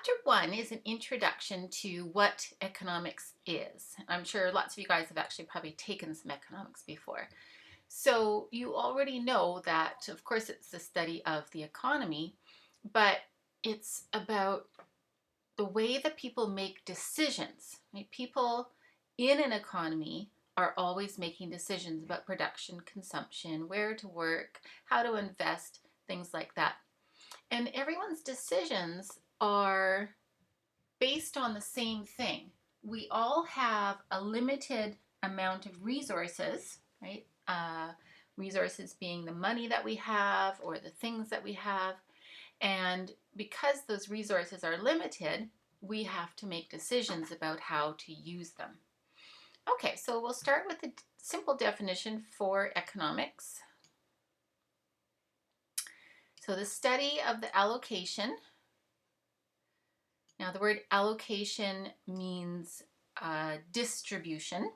Chapter 1 is an introduction to what economics is. I'm sure lots of you guys have actually probably taken some economics before. So you already know that, of course, it's the study of the economy, but it's about the way that people make decisions. Right? People in an economy are always making decisions about production, consumption, where to work, how to invest, things like that. And everyone's decisions are based on the same thing. We all have a limited amount of resources, right? Resources being the money that we have or the things that we have. And because those resources are limited, we have to make decisions about how to use them. Okay, so we'll start with a simple definition for economics. So the study of the allocation. Now the word allocation means distribution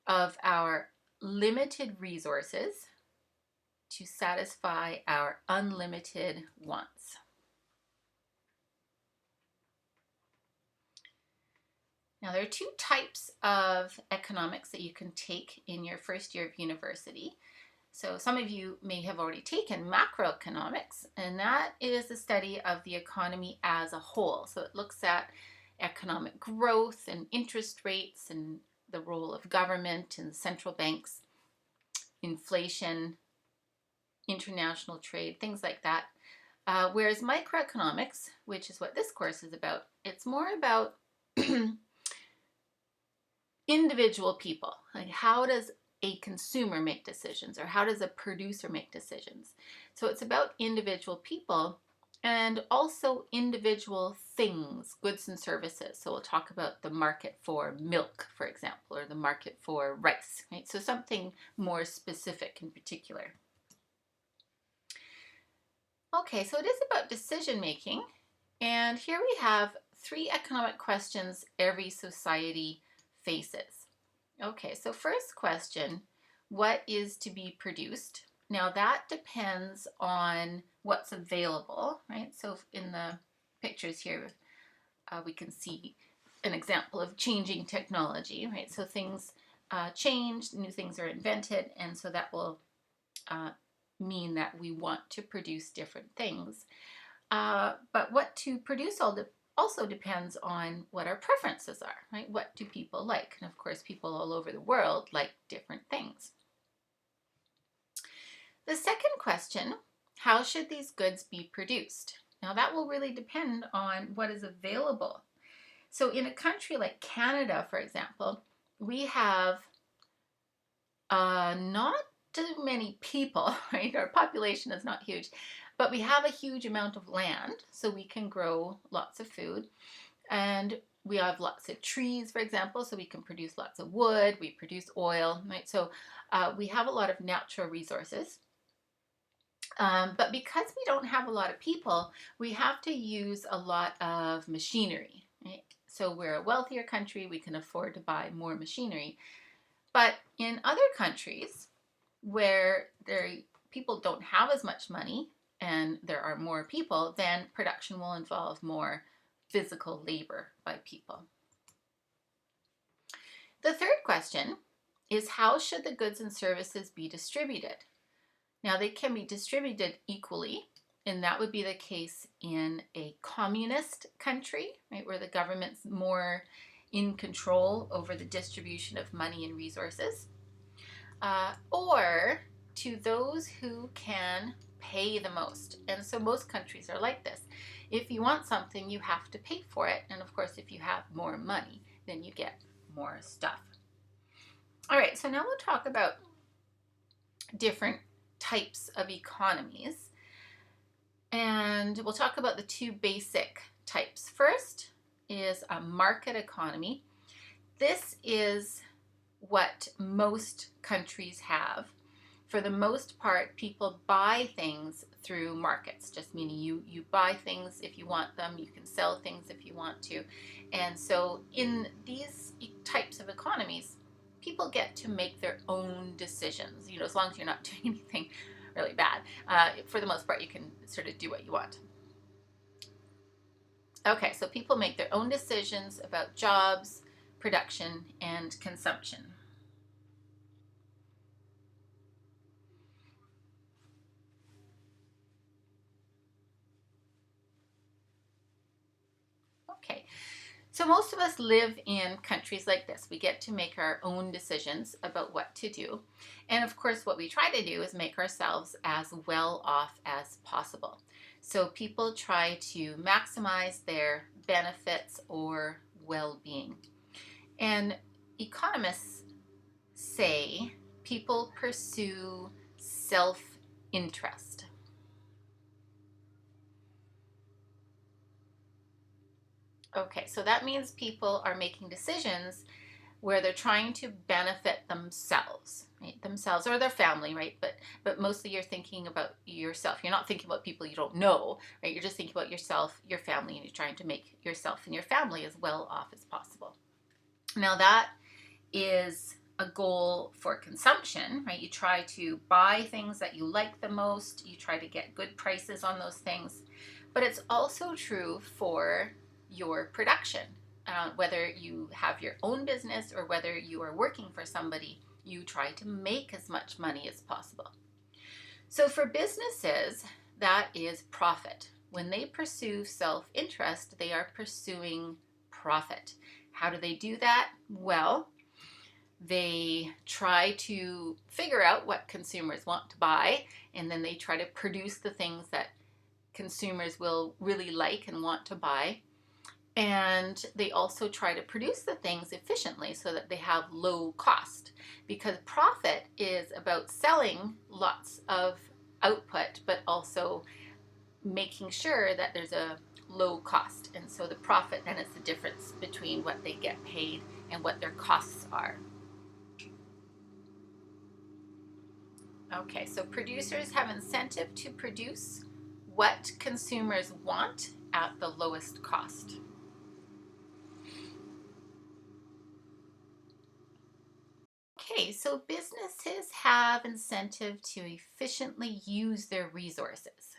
of our limited resources to satisfy our unlimited wants. Now there are two types of economics that you can take in your first year of university. So some of you may have already taken macroeconomics, and that is the study of the economy as a whole. So it looks at economic growth and interest rates and the role of government and central banks, inflation, international trade, things like that. Whereas microeconomics, which is what this course is about, it's more about individual people. Like, how does a consumer make decisions, or how does a producer make decisions? So it's about individual people and also individual things, goods and services. So we'll talk about the market for milk, for example, or the market for rice, right? So something more specific in particular. Okay, so it is about decision making, and here we have 3 economic questions every society faces. Okay, so first question, what is to be produced? Now that depends on what's available, right? So in the pictures here, we can see an example of changing technology, right? So things change, new things are invented, and so that will mean that we want to produce different things. But what to produce also depends on what our preferences are, right? What do people like? And of course, people all over the world like different things. The second question, how should these goods be produced? Now that will really depend on what is available. So in a country like Canada, for example, we have not too many people, right? Our population is not huge, but we have a huge amount of land, so we can grow lots of food. And we have lots of trees, for example, so we can produce lots of wood, we produce oil, right? So we have a lot of natural resources. But because we don't have a lot of people, we have to use a lot of machinery, right? So we're a wealthier country, we can afford to buy more machinery. But in other countries where people don't have as much money and there are more people, then production will involve more physical labor by people. The third question is, how should the goods and services be distributed? Now they can be distributed equally, and that would be the case in a communist country, right, where the government's more in control over the distribution of money and resources, or to those who can pay the most. And so most countries are like this. If you want something, you have to pay for it. And of course, if you have more money, then you get more stuff. All right, so now we'll talk about different types of economies. And we'll talk about the 2 basic types. First is a market economy. This is what most countries have. For the most part, people buy things through markets, just meaning you buy things if you want them, you can sell things if you want to. And so in these types of economies, people get to make their own decisions, as long as you're not doing anything really bad. For the most part, you can sort of do what you want. Okay, so people make their own decisions about jobs, production, and consumption. Okay, so most of us live in countries like this. We get to make our own decisions about what to do. And of course, what we try to do is make ourselves as well off as possible. So people try to maximize their benefits or well being. And economists say people pursue self interest. Okay, so that means people are making decisions where they're trying to benefit themselves, right? Themselves or their family, right? But mostly you're thinking about yourself. You're not thinking about people you don't know, right? You're just thinking about yourself, your family, and you're trying to make yourself and your family as well off as possible. Now that is a goal for consumption, right? You try to buy things that you like the most. You try to get good prices on those things. But it's also true for your production. Whether you have your own business or whether you are working for somebody, you try to make as much money as possible. So for businesses, that is profit. When they pursue self-interest, they are pursuing profit. How do they do that? Well, they try to figure out what consumers want to buy, and then they try to produce the things that consumers will really like and want to buy. And they also try to produce the things efficiently so that they have low cost, because profit is about selling lots of output but also making sure that there's a low cost. And so the profit then is the difference between what they get paid and what their costs are. Okay, so producers have incentive to produce what consumers want at the lowest cost. Okay, so businesses have incentive to efficiently use their resources.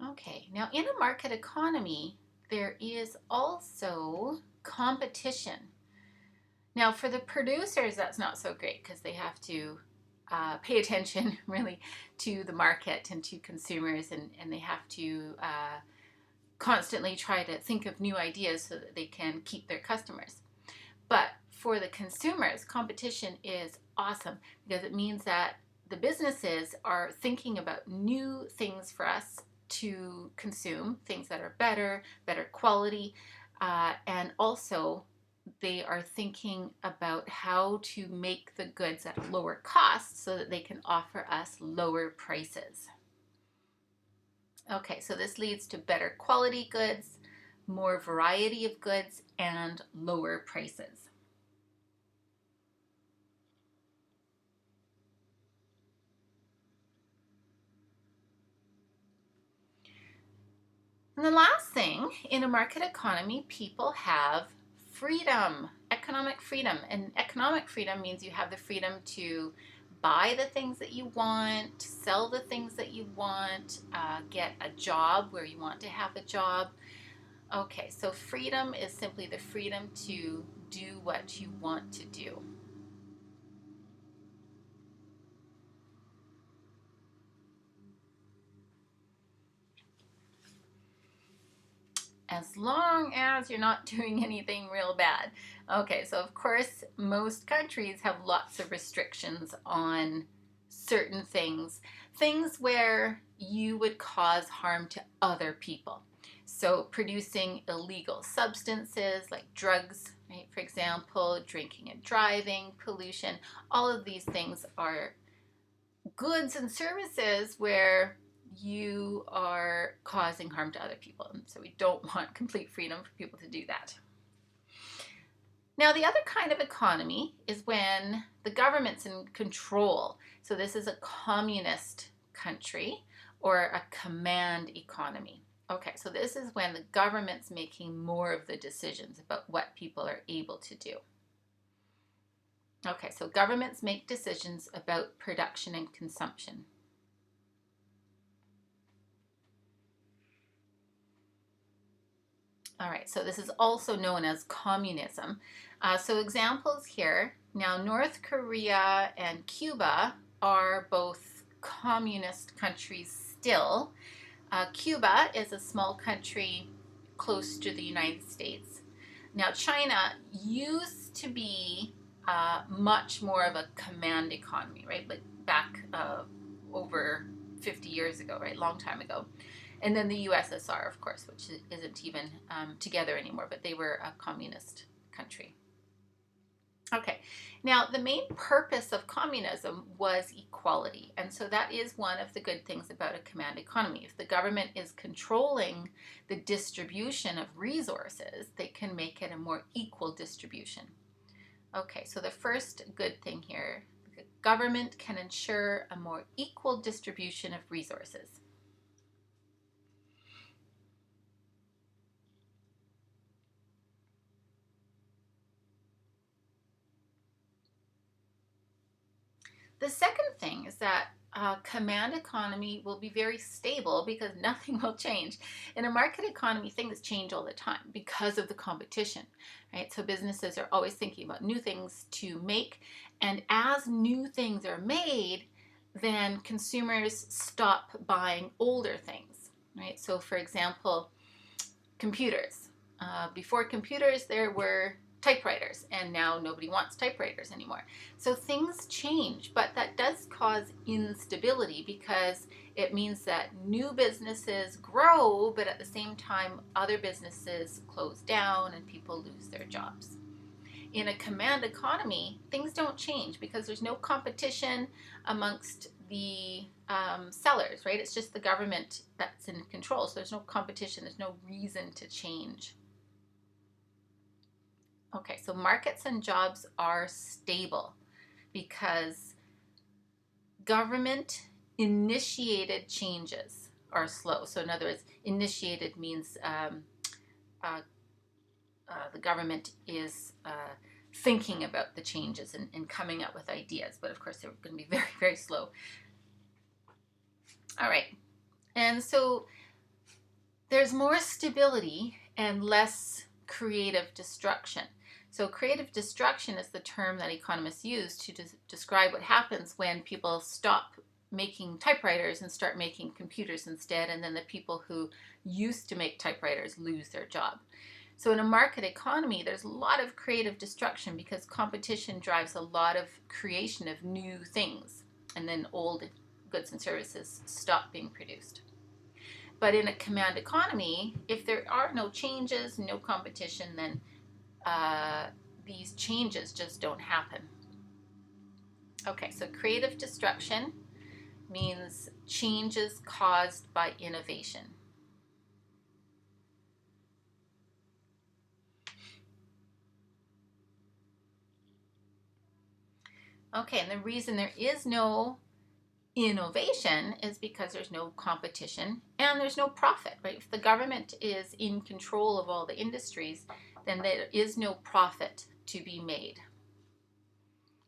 Okay, now in a market economy, there is also competition. Now for the producers, that's not so great because they have to pay attention really to the market and to consumers, and they have to constantly try to think of new ideas so that they can keep their customers. But for the consumers, competition is awesome because it means that the businesses are thinking about new things for us to consume, things that are better quality, and also they are thinking about how to make the goods at a lower cost so that they can offer us lower prices. Okay, so this leads to better quality goods, more variety of goods, and lower prices. And the last thing, in a market economy, people have freedom, economic freedom. And economic freedom means you have the freedom to buy the things that you want, sell the things that you want, get a job where you want to have a job. Okay, so freedom is simply the freedom to do what you want to do. As long as you're not doing anything real bad. Okay, so of course, most countries have lots of restrictions on certain things, things where you would cause harm to other people. So, producing illegal substances like drugs, right, for example, drinking and driving, pollution, all of these things are goods and services where you are causing harm to other people. And so we don't want complete freedom for people to do that. Now, the other kind of economy is when the government's in control. So this is a communist country or a command economy. Okay, so this is when the government's making more of the decisions about what people are able to do. Okay, so governments make decisions about production and consumption. All right, so this is also known as communism. So examples here. Now, North Korea and Cuba are both communist countries still. Cuba is a small country close to the United States. Now, China used to be much more of a command economy, right? Like back over 50 years ago, right? Long time ago. And then the USSR, of course, which isn't even together anymore, but they were a communist country. Okay, now the main purpose of communism was equality, and so that is one of the good things about a command economy. If the government is controlling the distribution of resources, they can make it a more equal distribution. Okay, so the first good thing here, the government can ensure a more equal distribution of resources. The second thing is that command economy will be very stable because nothing will change. In a market economy, things change all the time because of the competition, right? So businesses are always thinking about new things to make, and as new things are made, then consumers stop buying older things, right? So, for example, computers. Before computers, there were typewriters, and now nobody wants typewriters anymore. So things change, but that does cause instability because it means that new businesses grow, but at the same time, other businesses close down and people lose their jobs. In a command economy, things don't change because there's no competition amongst the sellers, right? It's just the government that's in control. So there's no competition, there's no reason to change. Okay, so markets and jobs are stable because government initiated changes are slow. So in other words, initiated means uh, the government is thinking about the changes and coming up with ideas, but of course they're going to be very, very slow. All right, and so there's more stability and less creative destruction. So creative destruction is the term that economists use to describe what happens when people stop making typewriters and start making computers instead, and then the people who used to make typewriters lose their job. So in a market economy, there's a lot of creative destruction because competition drives a lot of creation of new things, and then old goods and services stop being produced. But in a command economy, if there are no changes, no competition, then these changes just don't happen. Okay, so creative destruction means changes caused by innovation. Okay, and the reason there is no innovation is because there's no competition and there's no profit, right? If the government is in control of all the industries, then there is no profit to be made.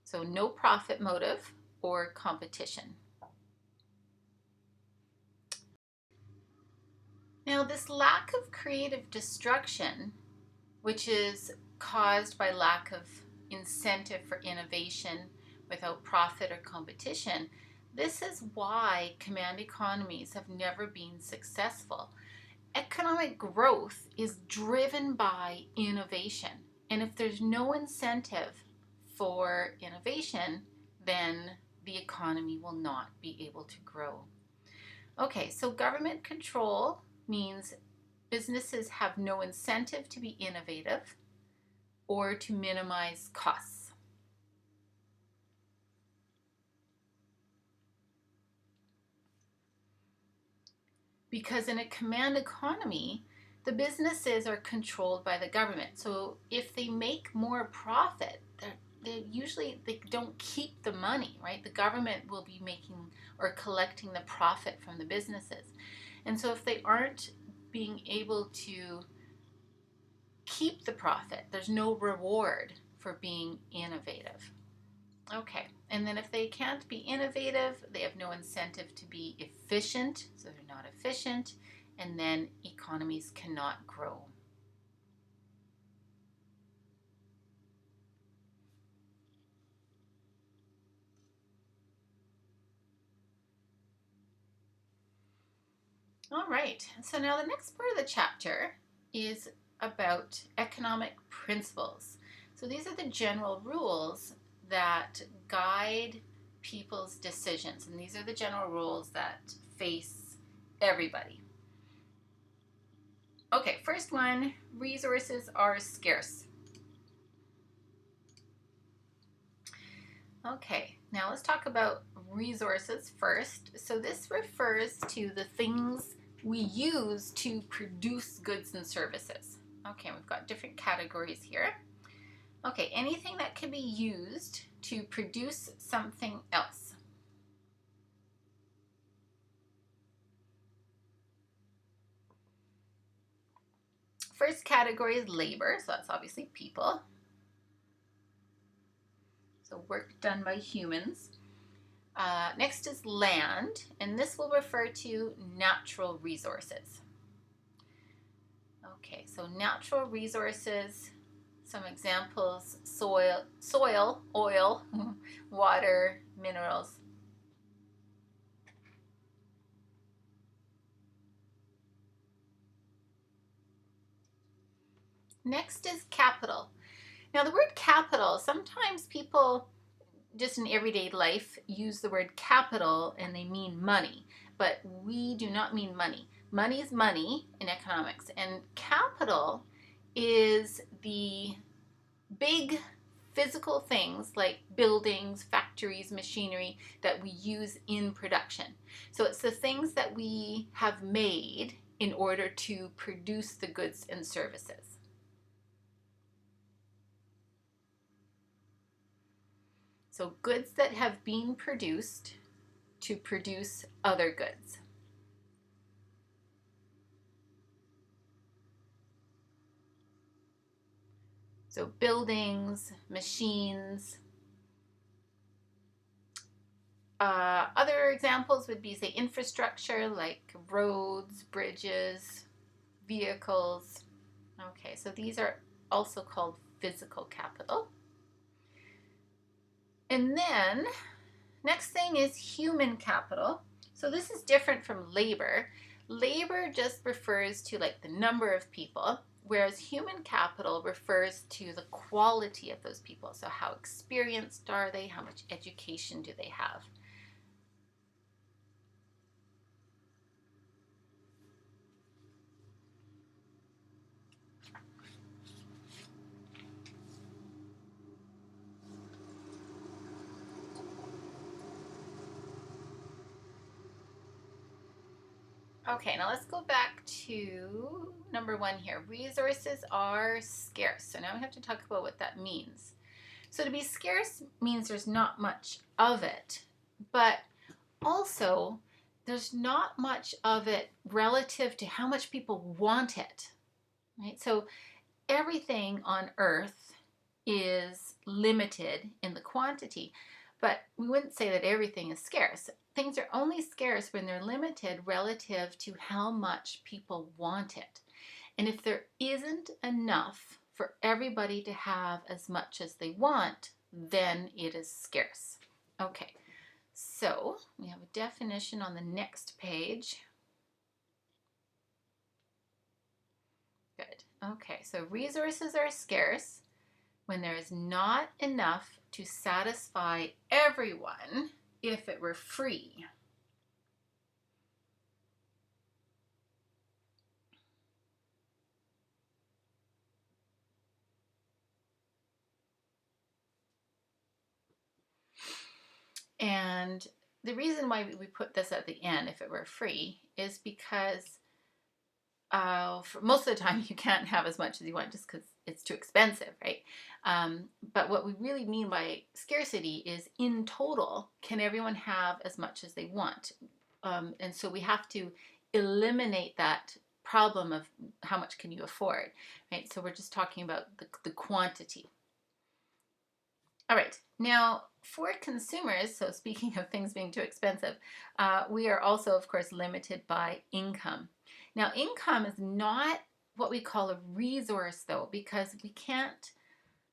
So no profit motive or competition. Now, this lack of creative destruction, which is caused by lack of incentive for innovation without profit or competition, this is why command economies have never been successful. Economic growth is driven by innovation. And if there's no incentive for innovation, then the economy will not be able to grow. Okay, so government control means businesses have no incentive to be innovative or to minimize costs. Because in a command economy, the businesses are controlled by the government. So if they make more profit, they don't keep the money, right? The government will be making or collecting the profit from the businesses. And so if they aren't being able to keep the profit, there's no reward for being innovative. Okay, and then if they can't be innovative, they have no incentive to be efficient, so they're not efficient, and then economies cannot grow. All right, so now the next part of the chapter is about economic principles. So these are the general rules that guide people's decisions, and these are the general rules that face everybody. Okay, first one, resources are scarce. Okay, now let's talk about resources first. So this refers to the things we use to produce goods and services. Okay, we've got different categories here. Okay, anything that can be used to produce something else. First category is labor, so that's obviously people. So work done by humans. Next is land, and this will refer to natural resources. Okay, so natural resources, some examples: soil, oil, water, minerals. Next is capital. Now the word capital, sometimes people just in everyday life use the word capital and they mean money, but we do not mean money. Money is money in economics, and capital is the big physical things like buildings, factories, machinery that we use in production. So it's the things that we have made in order to produce the goods and services. So goods that have been produced to produce other goods. So buildings, machines. Other examples would be, say, infrastructure like roads, bridges, vehicles. Okay, so these are also called physical capital. And then next thing is human capital. So this is different from labor. Labor just refers to like the number of people, whereas human capital refers to the quality of those people. So how experienced are they? How much education do they have? Okay, now let's go back to number one here. Resources are scarce. So now we have to talk about what that means. So to be scarce means there's not much of it, but also there's not much of it relative to how much people want it, right? So everything on earth is limited in the quantity, but we wouldn't say that everything is scarce. Things are only scarce when they're limited relative to how much people want it. And if there isn't enough for everybody to have as much as they want, then it is scarce. Okay, so we have a definition on the next page. Good. Okay, so resources are scarce when there is not enough to satisfy everyone if it were free. And the reason why we put this at the end, if it were free, is because for most of the time you can't have as much as you want just because it's too expensive, right? But what we really mean by scarcity is, in total, can everyone have as much as they want? And so we have to eliminate that problem of how much can you afford, right? So we're just talking about the quantity. All right, now for consumers, so speaking of things being too expensive, we are also, of course, limited by income. Now, income is not what we call a resource, though, because we can't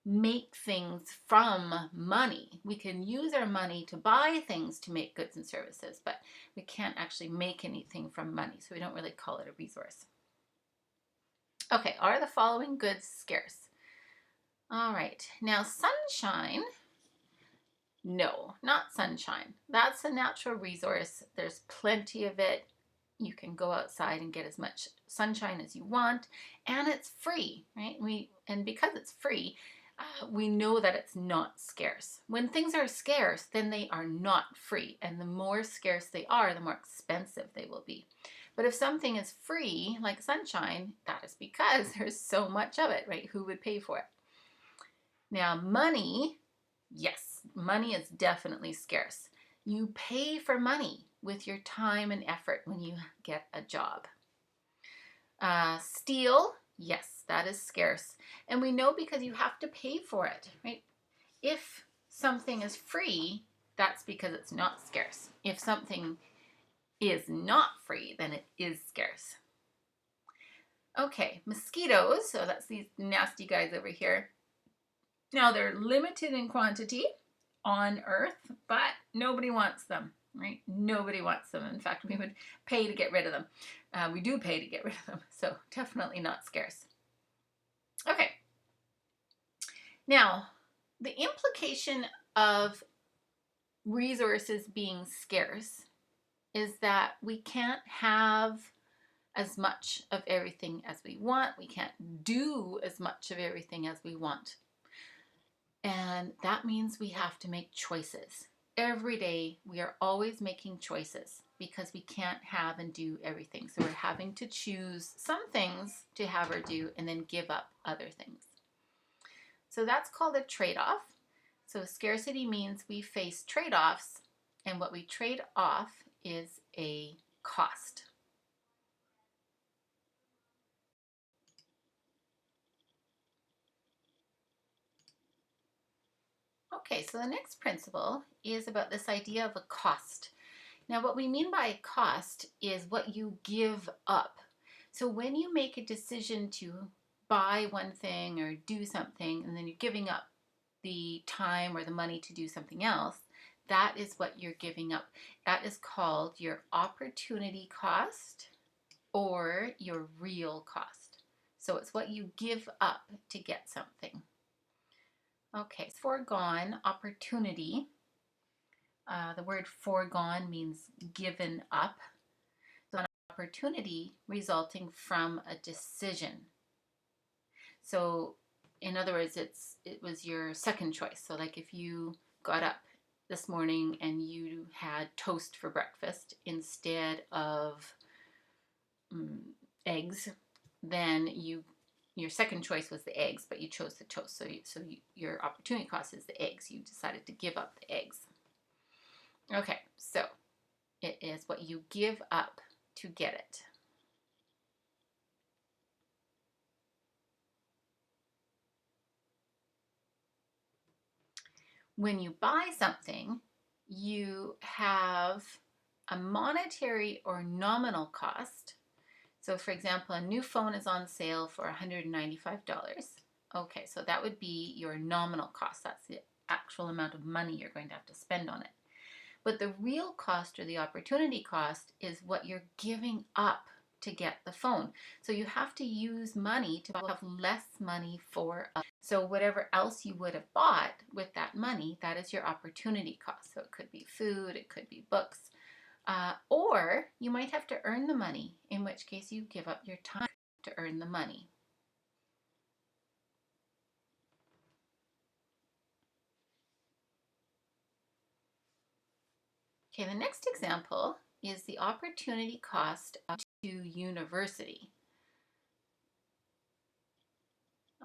make things from money. We can use our money to buy things to make goods and services, but we can't actually make anything from money, so we don't really call it a resource. Okay, are the following goods scarce? All right, now sunshine. No, not sunshine. That's a natural resource. There's plenty of it. You can go outside and get as much sunshine as you want, and it's free, right? And because it's free, we know that it's not scarce. When things are scarce, then they are not free, and the more scarce they are, the more expensive they will be. But if something is free, like sunshine, that is because there's so much of it, right? Who would pay for it? Now, money, yes, money is definitely scarce. You pay for money with your time and effort when you get a job. Steel, yes, that is scarce. And we know because you have to pay for it, right? If something is free, that's because it's not scarce. If something is not free, then it is scarce. Okay, mosquitoes, so that's these nasty guys over here. Now, they're limited in quantity on Earth, but nobody wants them, right? Nobody wants them. In fact, we would pay to get rid of them. We do pay to get rid of them, so definitely not scarce. Okay. Now, the implication of resources being scarce is that we can't have as much of everything as we want. We can't do as much of everything as we want. And that means we have to make choices. Every day, we are always making choices because we can't have and do everything. So we're having to choose some things to have or do and then give up other things. So that's called a trade-off. So scarcity means we face trade-offs, and what we trade off is a cost. Okay, so the next principle is about this idea of a cost. Now, what we mean by a cost is what you give up. So when you make a decision to buy one thing or do something, and then you're giving up the time or the money to do something else, that is what you're giving up. That is called your opportunity cost or your real cost. So it's what you give up to get something. Okay, foregone opportunity. The word foregone means given up. So an opportunity resulting from a decision. So in other words, it was your second choice. So like if you got up this morning and you had toast for breakfast instead of eggs, then your second choice was the eggs, but you chose the toast. So your opportunity cost is the eggs. You decided to give up the eggs. Okay, so it is what you give up to get it. When you buy something, you have a monetary or nominal cost. So for example, a new phone is on sale for $195. Okay, so that would be your nominal cost. That's the actual amount of money you're going to have to spend on it. But the real cost or the opportunity cost is what you're giving up to get the phone. So you have to use money to have less money for so whatever else you would have bought with that money, that is your opportunity cost. So it could be food, it could be books, or you might have to earn the money, in which case you give up your time to earn the money. Okay, the next example is the opportunity cost to university.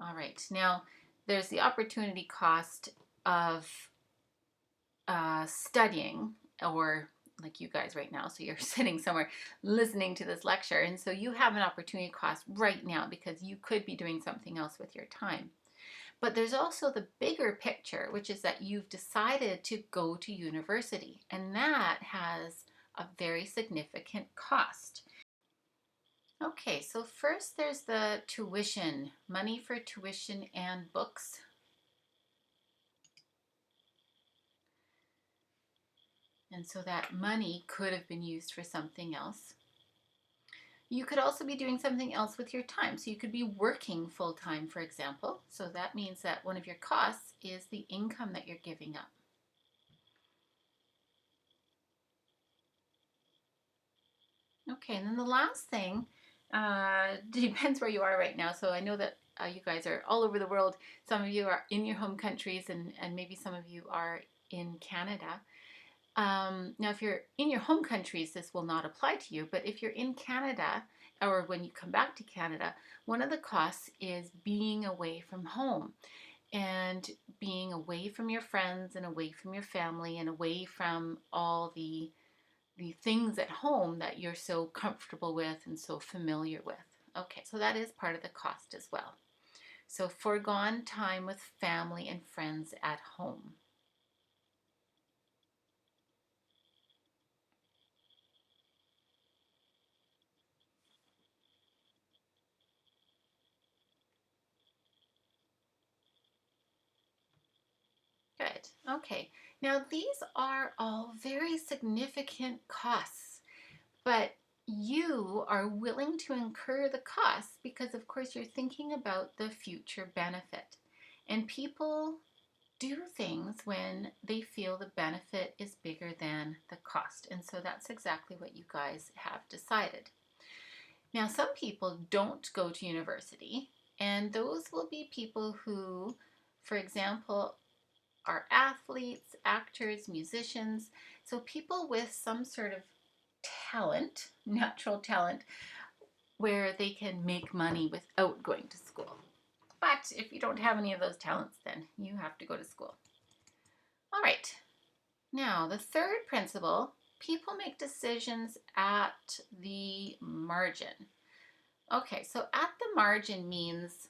All right, now there's the opportunity cost of studying, or like you guys right now, so you're sitting somewhere listening to this lecture, and so you have an opportunity cost right now because you could be doing something else with your time. But there's also the bigger picture, which is that you've decided to go to university, and that has a very significant cost. Okay, so first there's the tuition, money for tuition and books. And so that money could have been used for something else. You could also be doing something else with your time. So you could be working full time, for example. So that means that one of your costs is the income that you're giving up. Okay, and then the last thing depends where you are right now. So I know that you guys are all over the world. Some of you are in your home countries, and maybe some of you are in Canada. Now, if you're in your home countries, this will not apply to you. But if you're in Canada, or when you come back to Canada, one of the costs is being away from home and being away from your friends and away from your family and away from all the things at home that you're so comfortable with and so familiar with. Okay, so that is part of the cost as well. So foregone time with family and friends at home. Good. Okay. Now, these are all very significant costs, but you are willing to incur the costs because, of course, you're thinking about the future benefit. And people do things when they feel the benefit is bigger than the cost. And so that's exactly what you guys have decided. Now, some people don't go to university, and those will be people who, for example, are athletes, actors, musicians. So people with some sort of talent, natural talent, where they can make money without going to school. But if you don't have any of those talents, then you have to go to school. All right. Now, the third principle, people make decisions at the margin. Okay, so at the margin means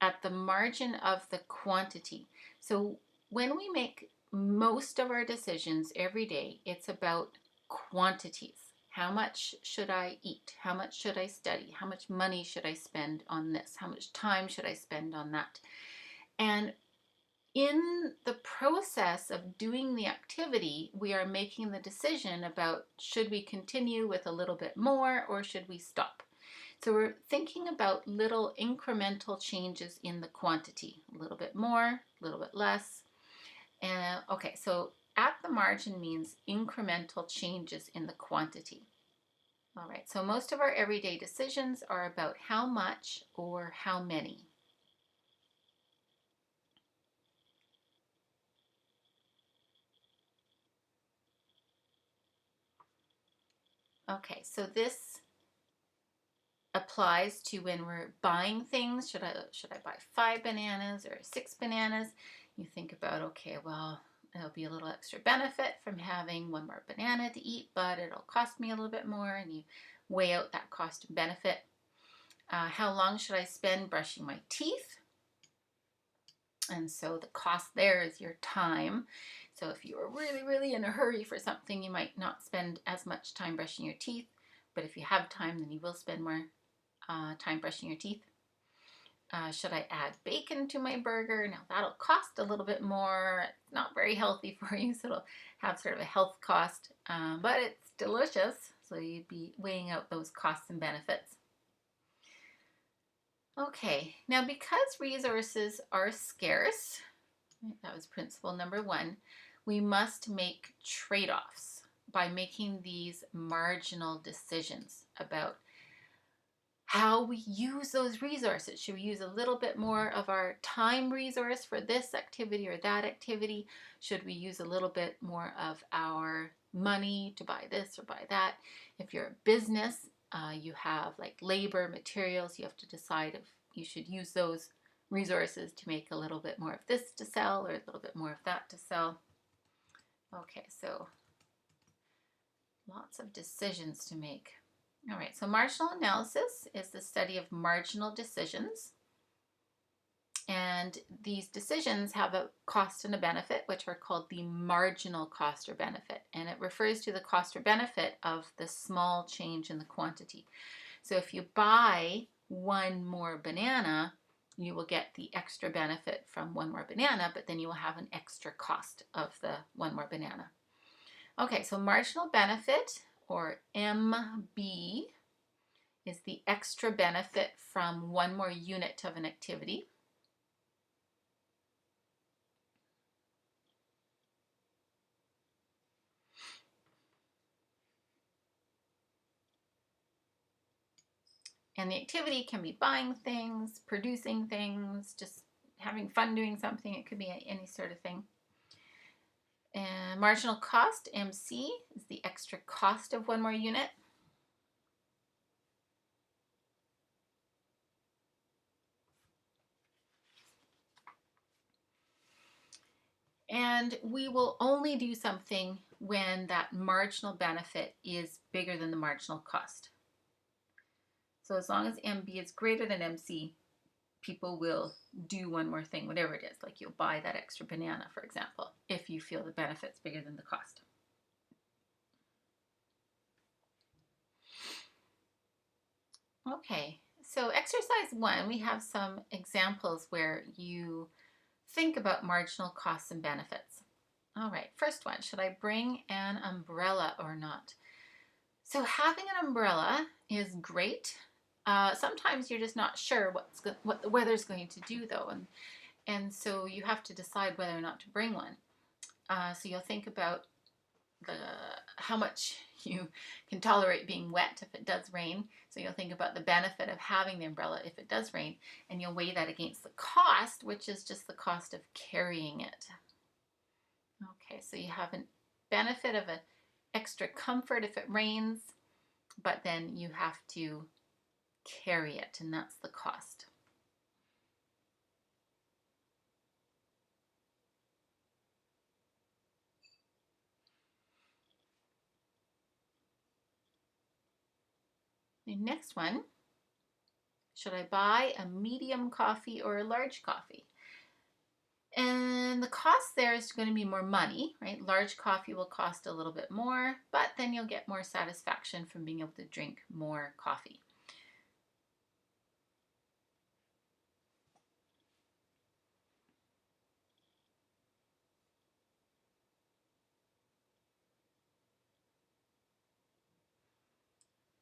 at the margin of the quantity. So when we make most of our decisions every day, it's about quantities. How much should I eat? How much should I study? How much money should I spend on this? How much time should I spend on that? And in the process of doing the activity, we are making the decision about should we continue with a little bit more or should we stop? So we're thinking about little incremental changes in the quantity, a little bit more, a little bit less. And okay, so at the margin means incremental changes in the quantity. All right, so most of our everyday decisions are about how much or how many. Okay, so this applies to when we're buying things. Should I buy 5 bananas or 6 bananas? You think about, okay, well, there'll be a little extra benefit from having one more banana to eat, but it'll cost me a little bit more, and you weigh out that cost and benefit. How long should I spend brushing my teeth? And so the cost there is your time. So if you are really, really in a hurry for something, you might not spend as much time brushing your teeth. But if you have time, then you will spend more time brushing your teeth. Should I add bacon to my burger? Now that'll cost a little bit more. It's not very healthy for you, so it'll have sort of a health cost, but it's delicious. So you'd be weighing out those costs and benefits. Okay, now because resources are scarce, that was principle number 1, we must make trade-offs by making these marginal decisions about how we use those resources. Should we use a little bit more of our time resource for this activity or that activity? Should we use a little bit more of our money to buy this or buy that? If you're a business, you have like labor, materials, you have to decide if you should use those resources to make a little bit more of this to sell or a little bit more of that to sell. Okay, so lots of decisions to make. All right, so marginal analysis is the study of marginal decisions. And these decisions have a cost and a benefit, which are called the marginal cost or benefit. And it refers to the cost or benefit of the small change in the quantity. So if you buy one more banana, you will get the extra benefit from one more banana, but then you will have an extra cost of the one more banana. Okay, so marginal benefit, or MB, is the extra benefit from one more unit of an activity. And the activity can be buying things, producing things, just having fun doing something. It could be any sort of thing. And marginal cost, MC, is the extra cost of one more unit. And we will only do something when that marginal benefit is bigger than the marginal cost. So as long as MB is greater than MC, people will do one more thing, whatever it is. Like you'll buy that extra banana, for example, if you feel the benefit's bigger than the cost. Okay, so exercise 1, we have some examples where you think about marginal costs and benefits. All right, first one, should I bring an umbrella or not? So having an umbrella is great. Sometimes you're just not sure what the weather's going to do though, and so you have to decide whether or not to bring one. So you'll think about how much you can tolerate being wet if it does rain. So you'll think about the benefit of having the umbrella if it does rain, and you'll weigh that against the cost, which is just the cost of carrying it. Okay, so you have a benefit of an extra comfort if it rains, but then you have to carry it, and that's the cost. The next one, should I buy a medium coffee or a large coffee? And the cost there is going to be more money, right? Large coffee will cost a little bit more, but then you'll get more satisfaction from being able to drink more coffee.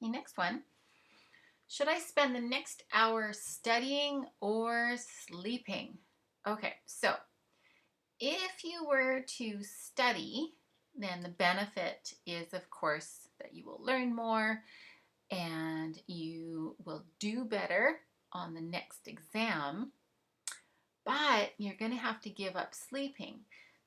The next one, should I spend the next hour studying or sleeping? Okay, so if you were to study, then the benefit is, of course, that you will learn more and you will do better on the next exam, but you're going to have to give up sleeping.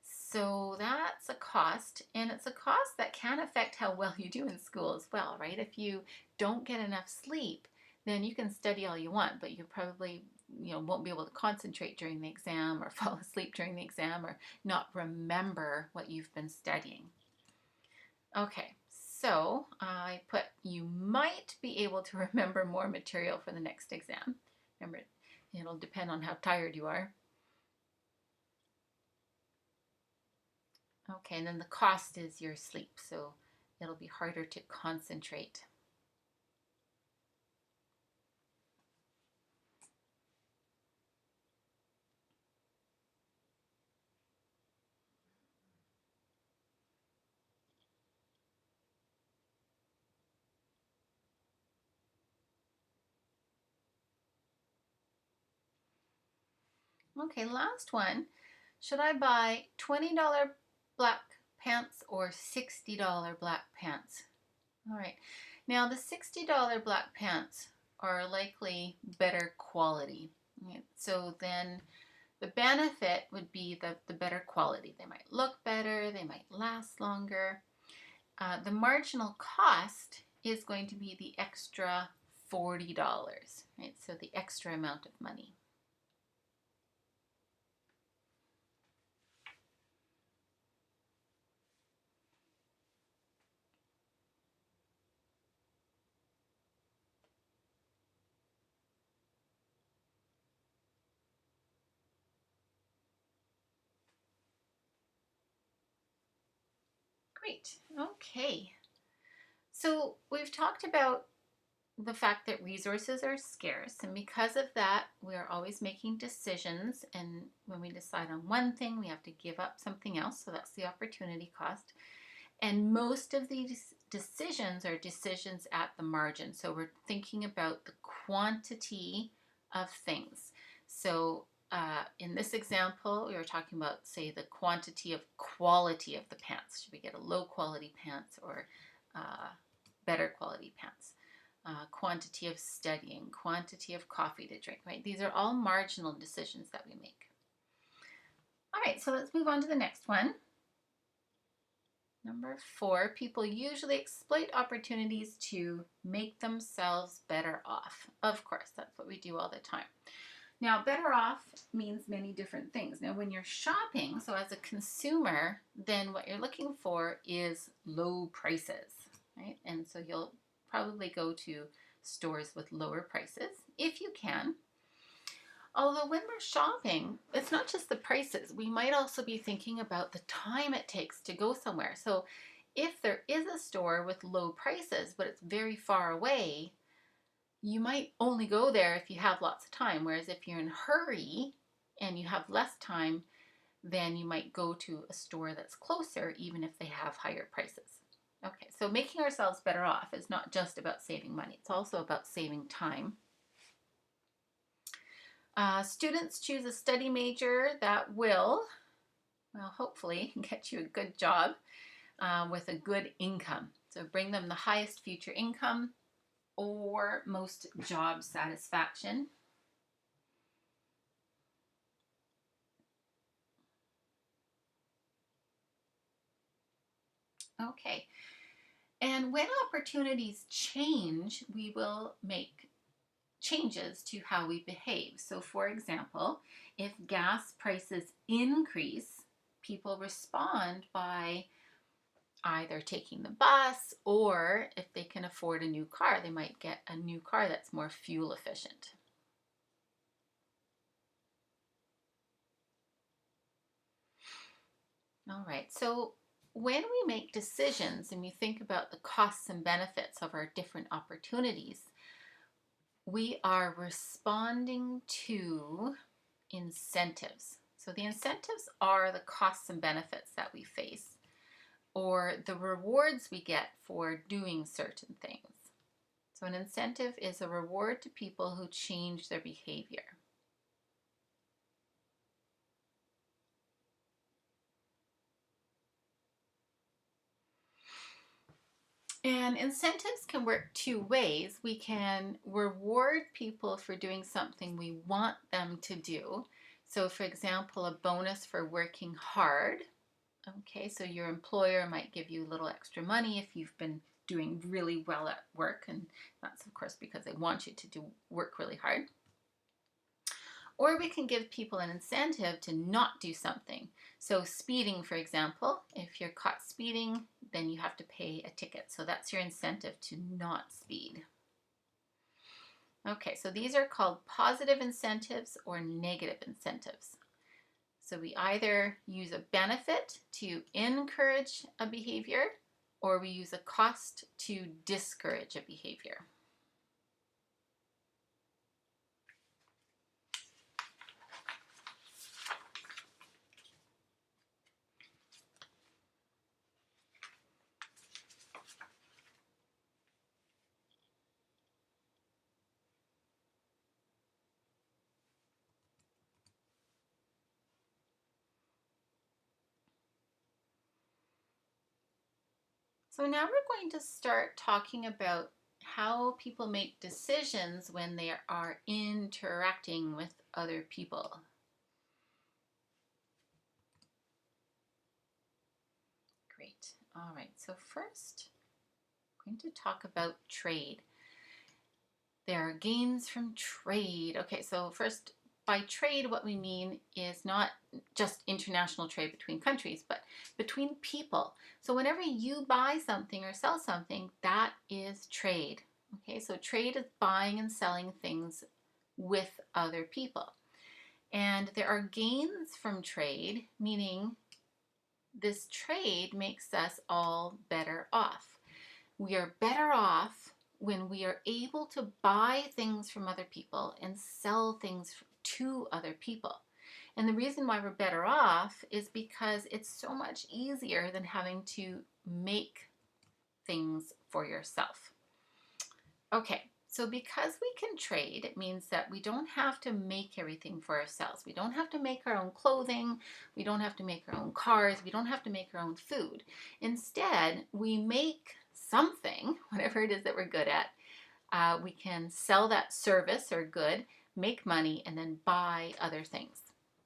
So that's a cost, and it's a cost that can affect how well you do in school as well, right? If you don't get enough sleep, then you can study all you want, but you probably won't be able to concentrate during the exam or fall asleep during the exam or not remember what you've been studying. Okay, so I put you might be able to remember more material for the next exam. Remember, it'll depend on how tired you are. Okay, and then the cost is your sleep, so it'll be harder to concentrate. Okay, last one. Should I buy $20 black pants or $60 black pants? All right. Now, the $60 black pants are likely better quality. Right? So then the benefit would be the better quality. They might look better, they might last longer. The marginal cost is going to be the extra $40, right? So the extra amount of money. Great. Okay. So we've talked about the fact that resources are scarce, and because of that, we're always making decisions. And when we decide on one thing, we have to give up something else. So that's the opportunity cost. And most of these decisions are decisions at the margin. So we're thinking about the quantity of things. So in this example, we were talking about, say, the quantity of quality of the pants. Should we get a low quality pants or better quality pants? Quantity of studying, quantity of coffee to drink, right? These are all marginal decisions that we make. All right, so let's move on to the next one. Number 4, people usually exploit opportunities to make themselves better off. Of course, that's what we do all the time. Now, better off means many different things. Now, when you're shopping, so as a consumer, then what you're looking for is low prices, right? And so you'll probably go to stores with lower prices if you can. Although when we're shopping, it's not just the prices. We might also be thinking about the time it takes to go somewhere. So if there is a store with low prices, but it's very far away, you might only go there if you have lots of time. Whereas if you're in a hurry and you have less time, then you might go to a store that's closer, even if they have higher prices. Okay, so making ourselves better off is not just about saving money. It's also about saving time. Students choose a study major that will, well, hopefully get you a good job with a good income. So bring them the highest future income or most job satisfaction. Okay. And when opportunities change, we will make changes to how we behave. So for example, if gas prices increase, people respond by either taking the bus, or if they can afford a new car, they might get a new car that's more fuel efficient. All right, so when we make decisions and we think about the costs and benefits of our different opportunities, we are responding to incentives. So the incentives are the costs and benefits that we face, or the rewards we get for doing certain things. So an incentive is a reward to people who change their behavior. And incentives can work two ways. We can reward people for doing something we want them to do. So for example, a bonus for working hard. Okay, so your employer might give you a little extra money if you've been doing really well at work, and that's of course because they want you to work really hard. Or we can give people an incentive to not do something. So speeding, for example, if you're caught speeding, then you have to pay a ticket. So that's your incentive to not speed. Okay, so these are called positive incentives or negative incentives. So we either use a benefit to encourage a behavior, or we use a cost to discourage a behavior. So now we're going to start talking about how people make decisions when they are interacting with other people. Great. All right, so first, I'm going to talk about trade. There are gains from trade. Okay, so first, by trade, what we mean is not just international trade between countries, but between people. So whenever you buy something or sell something, that is trade. Okay, so trade is buying and selling things with other people. And there are gains from trade, meaning this trade makes us all better off. We are better off when we are able to buy things from other people and sell things to other people. And the reason why we're better off is because it's so much easier than having to make things for yourself. Okay, so because we can trade, it means that we don't have to make everything for ourselves. We don't have to make our own clothing. We don't have to make our own cars. We don't have to make our own food. Instead, we make something, whatever it is that we're good at. We can sell that service or good, make money, and then buy other things.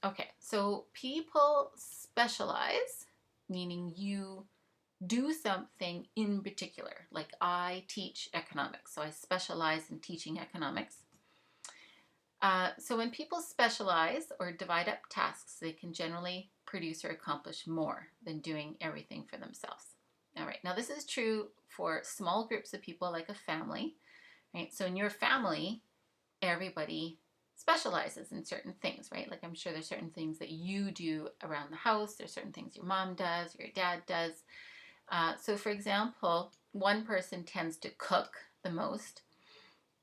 Okay, so people specialize, meaning you do something in particular. Like I teach economics, so I specialize in teaching economics. So when people specialize or divide up tasks, they can generally produce or accomplish more than doing everything for themselves. All right, now this is true for small groups of people like a family, right? So in your family, everybody specializes in certain things, right? Like I'm sure there's certain things that you do around the house. There's certain things your mom does, your dad does. So for example, one person tends to cook the most,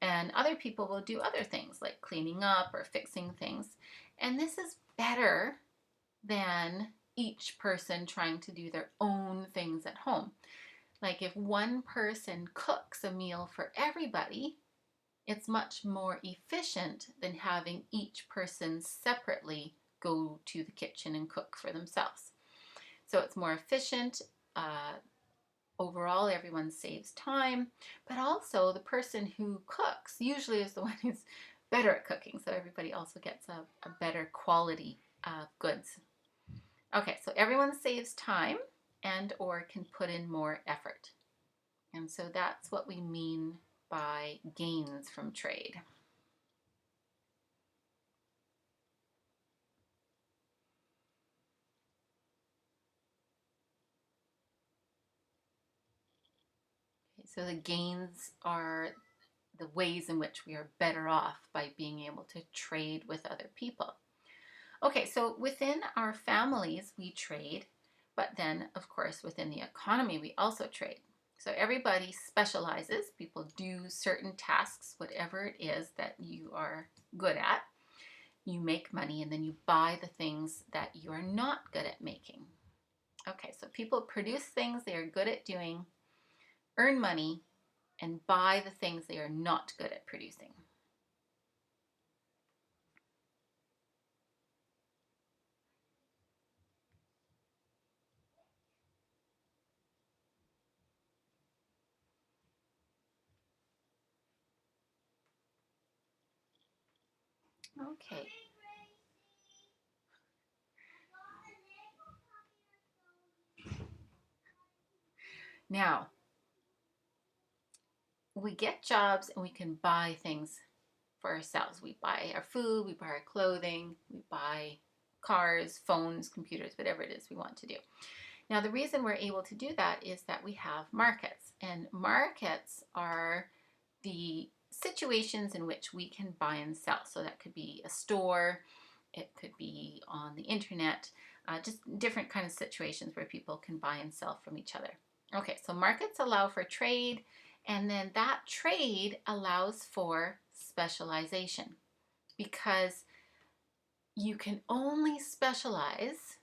and other people will do other things like cleaning up or fixing things. And this is better than each person trying to do their own things at home. Like if one person cooks a meal for everybody, it's much more efficient than having each person separately go to the kitchen and cook for themselves. So it's more efficient. Overall, everyone saves time, but also the person who cooks usually is the one who's better at cooking, so everybody also gets a better quality of goods. Okay, so everyone saves time and or can put in more effort. And so that's what we mean by gains from trade. Okay, so the gains are the ways in which we are better off by being able to trade with other people. Okay, so within our families, we trade, but then, of course, within the economy, we also trade. So everybody specializes. People do certain tasks, whatever it is that you are good at. You make money and then you buy the things that you are not good at making. Okay, so people produce things they are good at doing, earn money, and buy the things they are not good at producing. Okay. Now, we get jobs and we can buy things for ourselves. We buy our food, we buy our clothing, we buy cars, phones, computers, whatever it is we want to do. Now, the reason we're able to do that is that we have markets, and markets are the situations in which we can buy and sell. So that could be a store, it could be on the internet, just different kind of situations where people can buy and sell from each other. Okay, so markets allow for trade, and then that trade allows for specialization because you can only specialize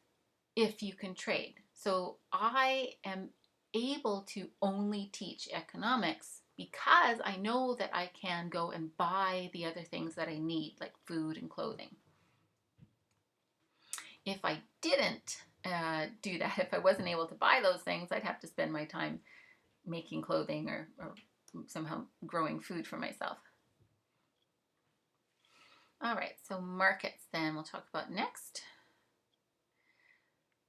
if you can trade. So I am able to only teach economics because I know that I can go and buy the other things that I need, like food and clothing. If I didn't do that, if I wasn't able to buy those things, I'd have to spend my time making clothing or somehow growing food for myself. All right, so markets then we'll talk about next.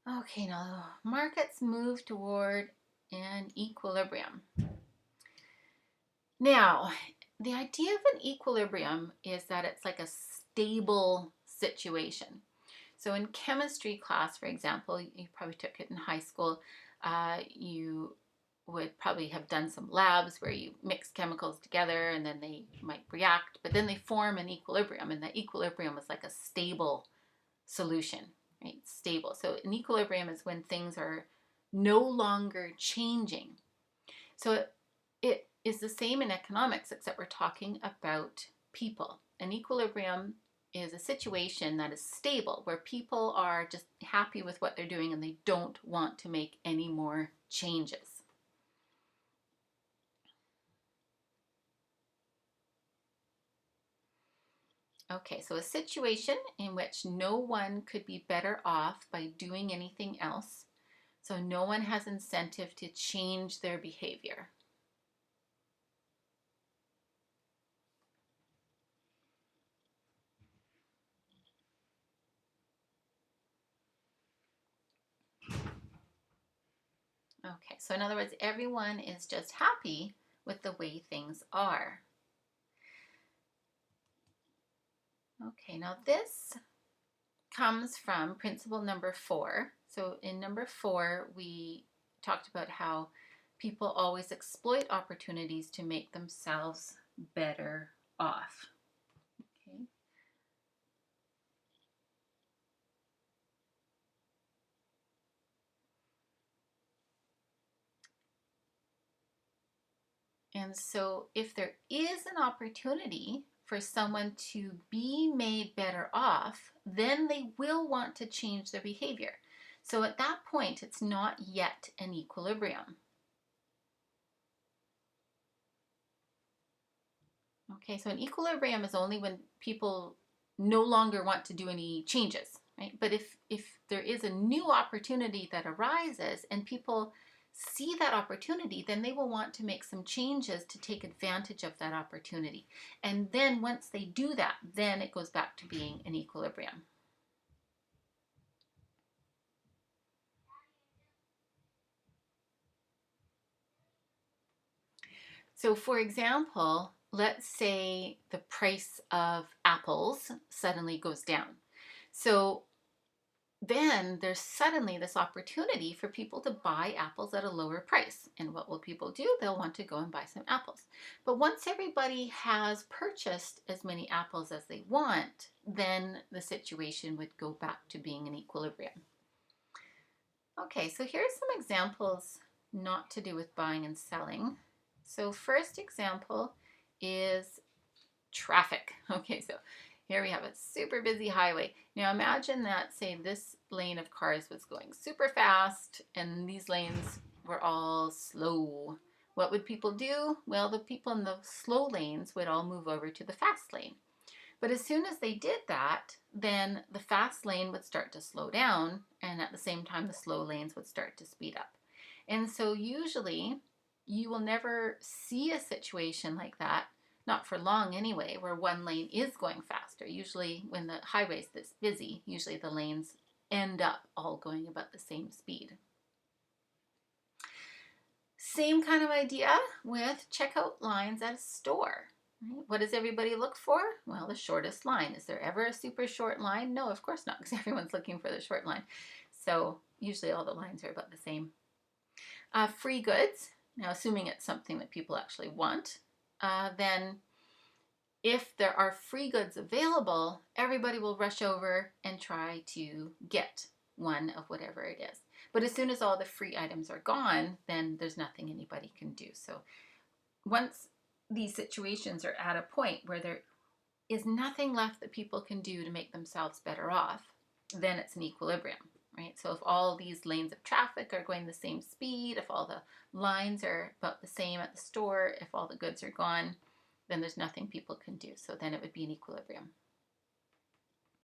Okay, now markets move toward an equilibrium. Now, the idea of an equilibrium is that it's like a stable situation. So in chemistry class, for example, you probably took it in high school, you would probably have done some labs where you mix chemicals together and then they might react, but then they form an equilibrium, and that equilibrium is like a stable solution. right? Stable. So an equilibrium is when things are no longer changing. So it is the same in economics, except we're talking about people. An equilibrium is a situation that is stable, where people are just happy with what they're doing and they don't want to make any more changes. Okay, so a situation in which no one could be better off by doing anything else. So no one has incentive to change their behavior. Okay, so in other words, everyone is just happy with the way things are. Okay, now this comes from principle number 4. So in number 4, we talked about how people always exploit opportunities to make themselves better off. Okay. And so if there is an opportunity for someone to be made better off, then they will want to change their behavior. So at that point, it's not yet an equilibrium. Okay, so an equilibrium is only when people no longer want to do any changes, right? But if there is a new opportunity that arises and people see that opportunity, then they will want to make some changes to take advantage of that opportunity. And then once they do that, then it goes back to being an equilibrium. So for example, let's say the price of apples suddenly goes down. So then there's suddenly this opportunity for people to buy apples at a lower price. And what will people do? They'll want to go and buy some apples. But once everybody has purchased as many apples as they want, then the situation would go back to being an equilibrium. Okay, so here's some examples not to do with buying and selling. So first example is traffic. Okay, so here we have a super busy highway. Now imagine that, say, this lane of cars was going super fast and these lanes were all slow. What would people do? Well, the people in the slow lanes would all move over to the fast lane. But as soon as they did that, then the fast lane would start to slow down, and at the same time, the slow lanes would start to speed up. And so usually you will never see a situation like that, not for long anyway, where one lane is going faster. Usually when the highway's this busy, usually the lanes end up all going about the same speed. Same kind of idea with checkout lines at a store. What does everybody look for? Well, the shortest line. Is there ever a super short line? No, of course not, because everyone's looking for the short line. So usually all the lines are about the same. Free goods. Now, assuming it's something that people actually want, then if there are free goods available, everybody will rush over and try to get one of whatever it is. But as soon as all the free items are gone, then there's nothing anybody can do. So once these situations are at a point where there is nothing left that people can do to make themselves better off, then it's an equilibrium, right? So if all these lanes of traffic are going the same speed, if all the lines are about the same at the store, if all the goods are gone, then there's nothing people can do. So then it would be an equilibrium.